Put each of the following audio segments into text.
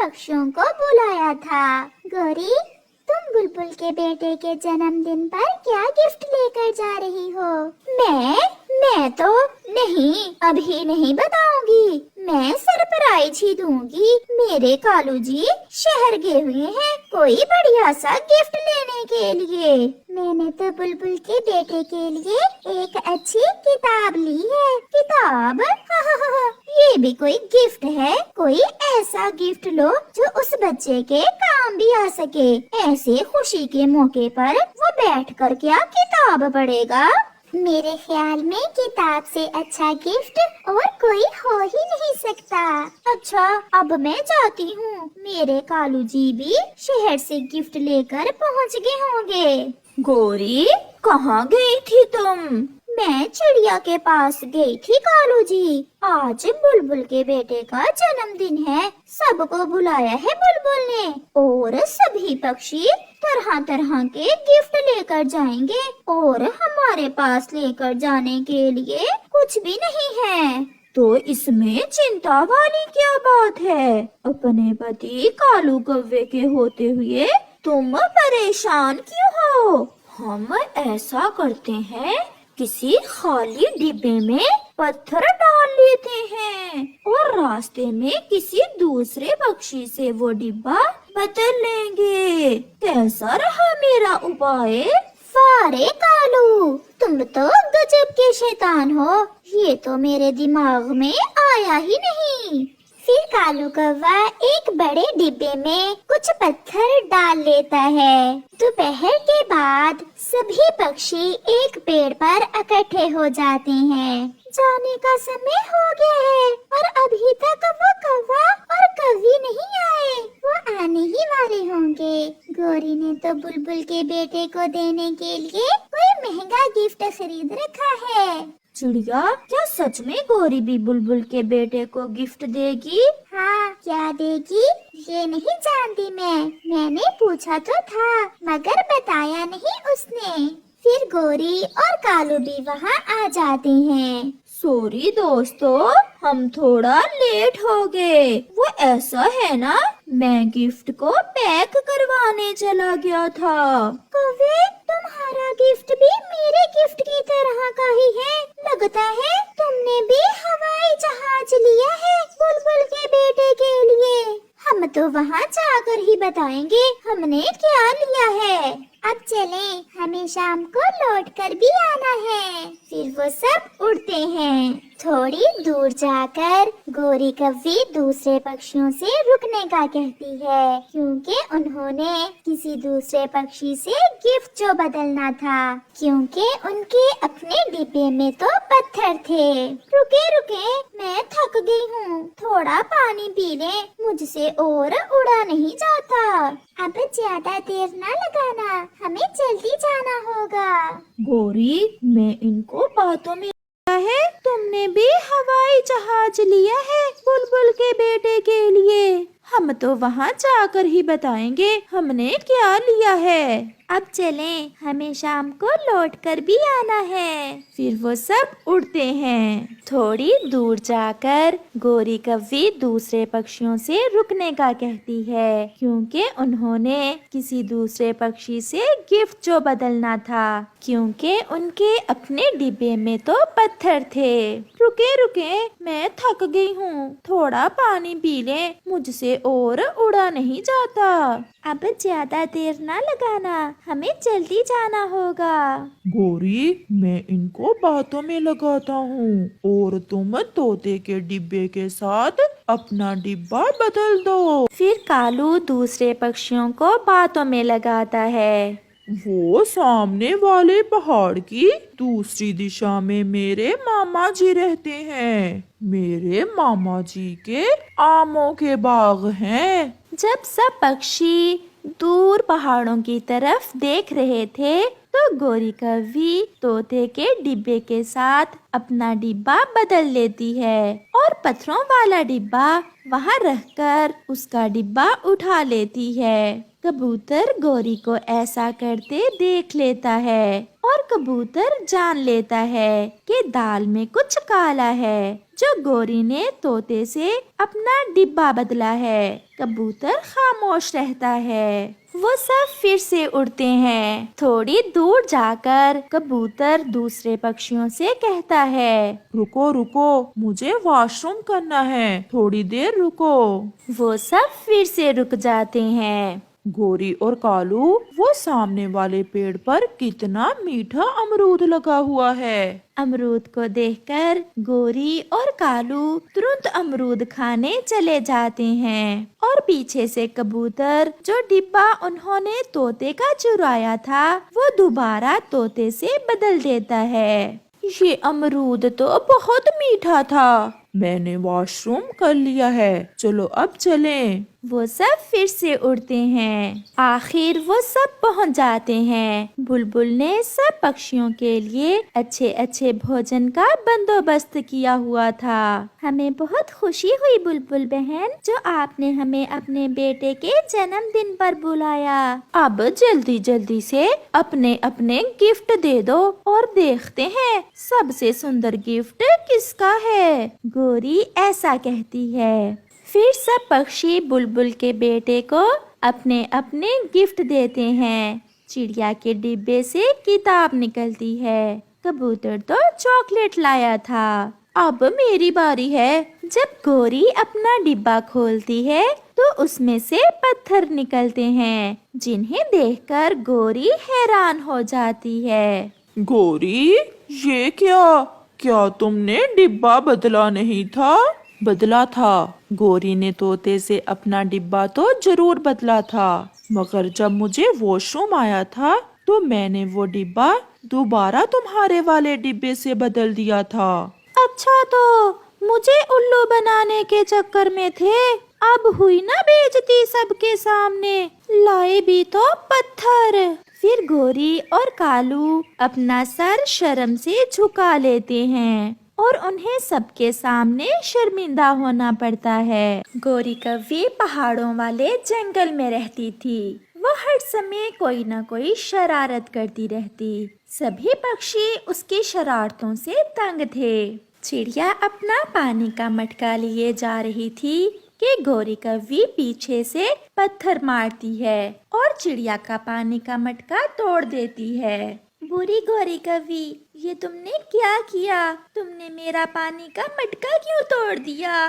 पक्षियों को बुलाया था। गौरी, तुम बुलबुल के बेटे के जन्मदिन पर क्या गिफ्ट लेकर जा रही हो? मैं तो नहीं, अभी नहीं बताऊंगी। मैं सरप्राइज ही दूंगी। मेरे कालू जी शहर गए हुए हैं कोई बढ़िया सा गिफ्ट लेने के लिए। मैंने तो बुलबुल के बेटे के लिए एक अच्छी किताब ली है। किताब? ये भी कोई गिफ्ट है? कोई ऐसा गिफ्ट लो जो उस बच्चे के काम भी आ सके। ऐसे खुशी के मौके पर वो बैठकर क्या किताब पढ़ेगा? मेरे ख्याल में किताब से अच्छा गिफ्ट और कोई हो ही नहीं सकता। अच्छा, अब मैं जाती हूँ। मेरे कालू जी भी शहर से गिफ्ट लेकर पहुँच गए होंगे। गौरी, कहाँ गई थी तुम? मैं चिड़िया के पास गई थी कालू जी। आज बुलबुल के बेटे का जन्मदिन है। सबको बुलाया है बुलबुल ने और सभी पक्षी तरह तरह के गिफ्ट लेकर जाएंगे और हमारे पास लेकर जाने के लिए कुछ भी नहीं है। तो इसमें चिंता वाली क्या बात है? अपने पति कालू कौवे के होते हुए तुम परेशान क्यों हो? हम ऐसा करते हैं, किसी खाली डिब्बे में पत्थर डाल लेते हैं और रास्ते में किसी दूसरे पक्षी से वो डिब्बा बदल लेंगे। कैसा रहा मेरा उपाय? वारे कालू, तुम तो गजब के शैतान हो। ये तो मेरे दिमाग में आया ही नहीं। फिर कालू कौवा एक बड़े डिब्बे में कुछ पत्थर डाल लेता है। दोपहर के बाद सभी पक्षी एक पेड़ पर इकट्ठे हो जाते हैं। जाने का समय हो गया है और अभी तक वो कौवा और कौवी नहीं आए। वो आने ही वाले होंगे। गौरी ने तो बुलबुल के बेटे को देने के लिए कोई महंगा गिफ्ट खरीद रखा है। चिड़िया, क्या सच में गौरी भी बुलबुल के बेटे को गिफ्ट देगी? हाँ, क्या देगी ये नहीं जानती मैंने पूछा तो था मगर बताया नहीं उसने। फिर गौरी और कालू भी वहाँ आ जाते हैं। सॉरी दोस्तों, हम थोड़ा लेट हो गए। वो ऐसा है ना, मैं गिफ्ट को पैक करवाने चला गया था। कौवे, तुम्हारा गिफ्ट भी मेरे गिफ्ट की तरह का ही है। लगता है तुमने भी हवाई जहाज लिया है बुलबुल के बेटे के लिए। हम तो वहाँ जाकर ही बताएंगे हमने क्या लिया है। अब चलें, हमें शाम को लौट कर भी आना है। फिर वो सब उड़ते हैं। थोड़ी दूर जाकर गौरी कौवी दूसरे पक्षियों से रुकने का कहती है क्योंकि उन्होंने किसी दूसरे पक्षी से गिफ्ट जो बदलना था, क्योंकि उनके अपने डिब्बे में तो पत्थर थे। रुके रुके, मैं थक गई हूँ, थोड़ा पानी पी ले, मुझसे और उड़ा नहीं जाता। अब ज्यादा देर ना लगाना, हमें जल्दी जाना होगा। गौरी, मैं इनको बातों में है, तुमने भी हवाई जहाज लिया है बुलबुल के बेटे के लिए। हम तो वहाँ जाकर ही बताएंगे हमने क्या लिया है। अब चलें, हमें शाम को लौट कर भी आना है। फिर वो सब उड़ते हैं। थोड़ी दूर जाकर गौरी कौवी दूसरे पक्षियों से रुकने का कहती है क्योंकि उन्होंने किसी दूसरे पक्षी से गिफ्ट जो बदलना था, क्योंकि उनके अपने डिब्बे में तो पत्थर थे। रुके रुके, मैं थक गई हूँ, थोड़ा पानी पी ले, मुझसे और उड़ा नहीं जाता। अब ज्यादा देर ना लगाना, हमें जल्दी जाना होगा। गौरी, मैं इनको बातों में लगाता हूँ और तुम तोते के डिब्बे के साथ अपना डिब्बा बदल दो। फिर कालू दूसरे पक्षियों को बातों में लगाता है। वो सामने वाले पहाड़ की दूसरी दिशा में मेरे मामा जी रहते हैं। मेरे मामा जी के आमों के बाग हैं। जब सब पक्षी दूर पहाड़ों की तरफ देख रहे थे तो गौरी कौवी तोते के डिब्बे के साथ अपना डिब्बा बदल लेती है और पत्थरों वाला डिब्बा वहाँ रखकर उसका डिब्बा उठा लेती है। कबूतर गोरी को ऐसा करते देख लेता है और कबूतर जान लेता है कि दाल में कुछ काला है जो गोरी ने तोते से अपना डिब्बा बदला है। कबूतर खामोश रहता है। वो सब फिर से उड़ते हैं। थोड़ी दूर जाकर कबूतर दूसरे पक्षियों से कहता है, रुको रुको, मुझे वॉशरूम करना है, थोड़ी देर रुको। वो सब फिर से रुक जाते हैं। गोरी और कालू, वो सामने वाले पेड़ पर कितना मीठा अमरूद लगा हुआ है। अमरूद को देखकर गोरी और कालू तुरंत अमरूद खाने चले जाते हैं और पीछे से कबूतर जो डिब्बा उन्होंने तोते का चुराया था वो दोबारा तोते से बदल देता है। ये अमरूद तो बहुत मीठा था। मैंने वॉशरूम कर लिया है, चलो अब चलें। वो सब फिर से उड़ते हैं। आखिर वो सब पहुंच जाते हैं। बुलबुल ने सब पक्षियों के लिए अच्छे अच्छे भोजन का बंदोबस्त किया हुआ था। हमें बहुत खुशी हुई बुलबुल बहन, जो आपने हमें अपने बेटे के जन्मदिन पर बुलाया। अब जल्दी जल्दी से अपने अपने गिफ्ट दे दो और देखते हैं सबसे सुंदर गिफ्ट किसका है। गोरी ऐसा कहती है। फिर सब पक्षी बुलबुल के बेटे को अपने अपने गिफ्ट देते हैं। चिड़िया के डिब्बे से किताब निकलती है। कबूतर तो चॉकलेट लाया था। अब मेरी बारी है। जब गोरी अपना डिब्बा खोलती है तो उसमें से पत्थर निकलते हैं, जिन्हें देखकर गोरी हैरान हो जाती है। गोरी, ये क्या तुमने डिब्बा बदला नहीं था? बदला था। गोरी ने तोते से अपना डिब्बा तो जरूर बदला था, मगर जब मुझे वॉशरूम आया था तो मैंने वो डिब्बा दोबारा तुम्हारे वाले डिब्बे से बदल दिया था। अच्छा, तो मुझे उल्लू बनाने के चक्कर में थे। अब हुई ना बेइज्जती सबके सामने, लाए भी तो पत्थर। फिर गोरी और कालू अपना सर शर्म से झुका लेते हैं और उन्हें सबके सामने शर्मिंदा होना पड़ता है। गोरी कव्वी पहाड़ों वाले जंगल में रहती थी। वो हर समय कोई न कोई शरारत करती रहती। सभी पक्षी उसकी शरारतों से तंग थे। चिड़िया अपना पानी का मटका लिए जा रही थी कि गोरी कव्वी पीछे से पत्थर मारती है और चिड़िया का पानी का मटका तोड़ देती है। बुरी गोरी कव्वी, ये तुमने क्या किया? तुमने मेरा पानी का मटका क्यों तोड़ दिया?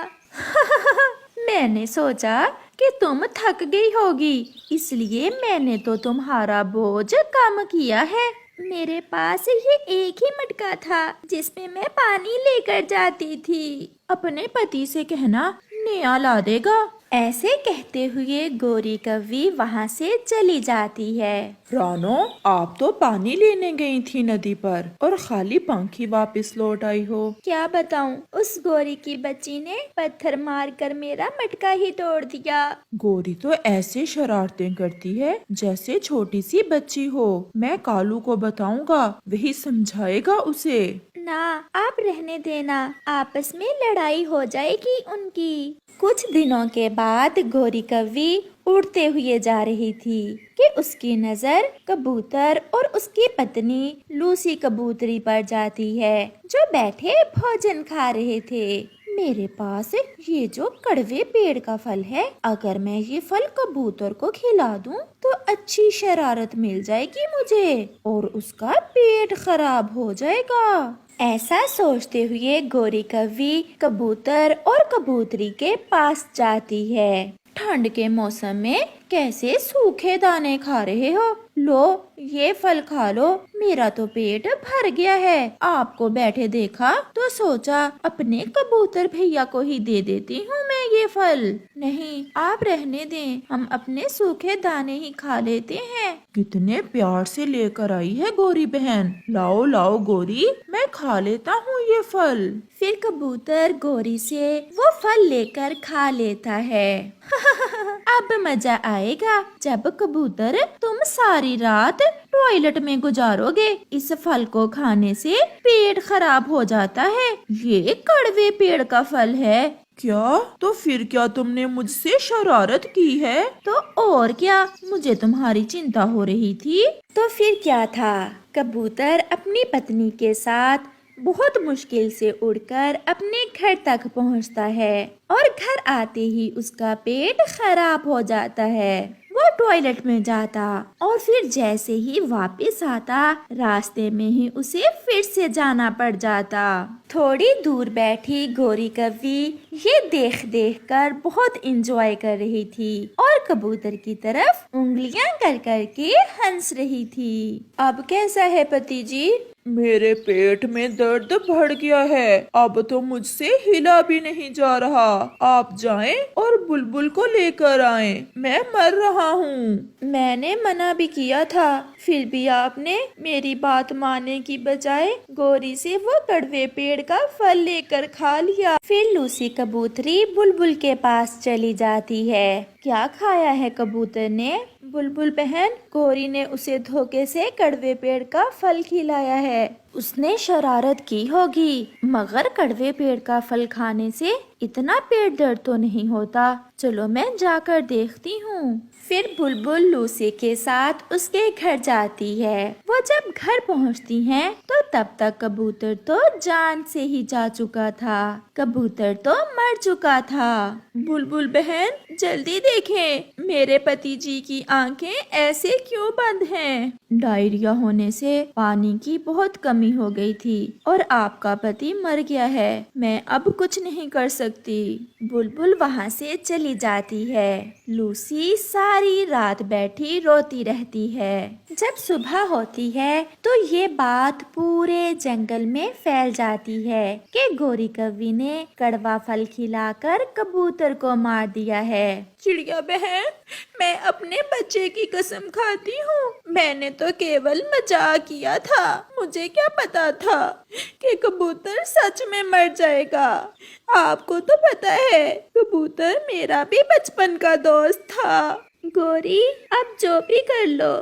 मैंने सोचा कि तुम थक गई होगी, इसलिए मैंने तो तुम्हारा बोझ कम किया है। मेरे पास ये एक ही मटका था जिसमें मैं पानी लेकर जाती थी। अपने पति से कहना नया ला देगा। ऐसे कहते हुए गोरी कव्वी वहाँ से चली जाती है। रानो, आप तो पानी लेने गई थी नदी पर और खाली पंखी वापस लौट आई हो। क्या बताऊं, उस गोरी की बच्ची ने पत्थर मारकर मेरा मटका ही तोड़ दिया। गोरी तो ऐसे शरारतें करती है जैसे छोटी सी बच्ची हो। मैं कालू को बताऊंगा, वही समझाएगा उसे। ना, आप रहने देना, आपस में लड़ाई हो जाएगी उनकी। कुछ दिनों के बाद गोरी कव्वी उड़ते हुए जा रही थी कि उसकी नजर कबूतर और उसकी पत्नी लूसी कबूतरी पर जाती है, जो बैठे भोजन खा रहे थे। मेरे पास ये जो कड़वे पेड़ का फल है, अगर मैं ये फल कबूतर को खिला दूं तो अच्छी शरारत मिल जाएगी मुझे और उसका पेट खराब हो जाएगा। ऐसा सोचते हुए गोरी कव्वी कबूतर और कबूतरी के पास जाती है। ठंड के मौसम में कैसे सूखे दाने खा रहे हो? लो, ये फल खा लो, मेरा तो पेट भर गया है। आपको बैठे देखा तो सोचा अपने कबूतर भैया को ही दे देती हूँ मैं ये फल। नहीं, आप रहने दें, हम अपने सूखे दाने ही खा लेते हैं। कितने प्यार से लेकर आई है गोरी बहन। लाओ लाओ गोरी, मैं खा लेता हूँ ये फल। फिर कबूतर गोरी से वो फल लेकर खा लेता है। अब मजा आएगा जब कबूतर तुम सारी रात टॉयलेट में गुजारोगे। इस फल को खाने से पेट खराब हो जाता है। ये कड़वे पेड़ का फल है, क्या? तो फिर क्या तुमने मुझसे शरारत की है? तो और क्या, मुझे तुम्हारी चिंता हो रही थी। तो फिर क्या था, कबूतर अपनी पत्नी के साथ बहुत मुश्किल से उड़कर अपने घर तक पहुंचता है और घर आते ही उसका पेट खराब हो जाता है। वो टॉयलेट में जाता और फिर जैसे ही वापस आता, रास्ते में ही उसे फिर से जाना पड़ जाता। थोड़ी दूर बैठी गोरी कव्वी ये देख देख कर बहुत इंजॉय कर रही थी और कबूतर की तरफ उंगलियां कर कर के हंस रही थी। अब कैसा है पति जी? मेरे पेट में दर्द बढ़ गया है, अब तो मुझसे हिला भी नहीं जा रहा। आप जाएं और बुलबुल को लेकर आएं, मैं मर रहा हूँ। मैंने मना भी किया था, फिर भी आपने मेरी बात मानने की बजाय गोरी से वो कड़वे पेड़ का फल लेकर खा लिया। फिर लूसी कबूतरी बुलबुल के पास चली जाती है। क्या खाया है कबूतर ने? बुलबुल बहन, गोरी ने उसे धोखे से कड़वे पेड़ का फल खिलाया है। उसने शरारत की होगी, मगर कड़वे पेड़ का फल खाने से इतना पेट दर्द तो नहीं होता। चलो मैं जाकर देखती हूँ। फिर बुलबुल लूसी के साथ उसके घर जाती है। वो जब घर पहुँचती हैं, तो तब तक कबूतर तो जान से ही जा चुका था। कबूतर तो मर चुका था। बुलबुल बहन, जल्दी देखें, मेरे पति जी की आंखें ऐसे क्यों बंद हैं? डायरिया होने से पानी की बहुत कमी हो गई थी और आपका पति मर गया है। मैं अब कुछ नहीं कर सकती। बुलबुल वहाँ से चली जाती है। लूसी सारी रात बैठी रोती रहती है। जब सुबह होती है तो ये बात पूरे जंगल में फैल जाती है कि गोरी कव्वी ने कड़वा फल खिलाकर कबूतर को मार दिया है। चिड़िया बहन, मैं अपने बच्चे की कसम खाती हूँ, मैंने तो केवल मजाक किया था। मुझे क्या पता था कि कबूतर सच में मर जाएगा। आपको तो पता है, कबूतर मेरा भी बचपन का दोस्त था। गोरी, अब जो भी कर लो,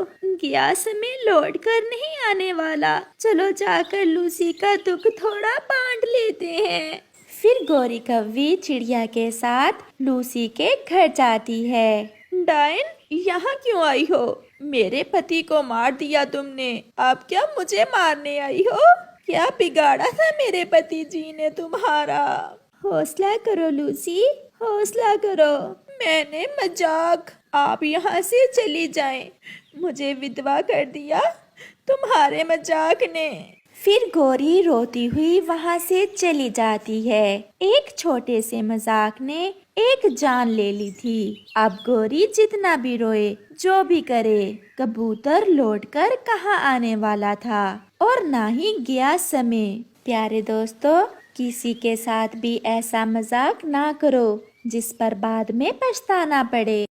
गैस में लौट कर नहीं आने वाला। चलो जाकर लूसी का दुख थोड़ा बांट लेते हैं। फिर गोरी कव्वी चिड़िया के साथ लूसी के घर जाती है। डायन, यहाँ क्यों आई हो? मेरे पति को मार दिया तुमने, अब क्या मुझे मारने आई हो? क्या बिगाड़ा था मेरे पति जी ने तुम्हारा? हौसला करो लूसी, हौसला करो। मैंने मजाक, आप यहाँ से चली जाएं। मुझे विधवा कर दिया तुम्हारे मजाक ने। फिर गोरी रोती हुई वहाँ से चली जाती है। एक छोटे से मजाक ने एक जान ले ली थी। अब गोरी जितना भी रोए, जो भी करे, कबूतर लौटकर कहाँ आने वाला था और ना ही गया समय। प्यारे दोस्तों, किसी के साथ भी ऐसा मजाक ना करो जिस पर बाद में पछताना पड़े।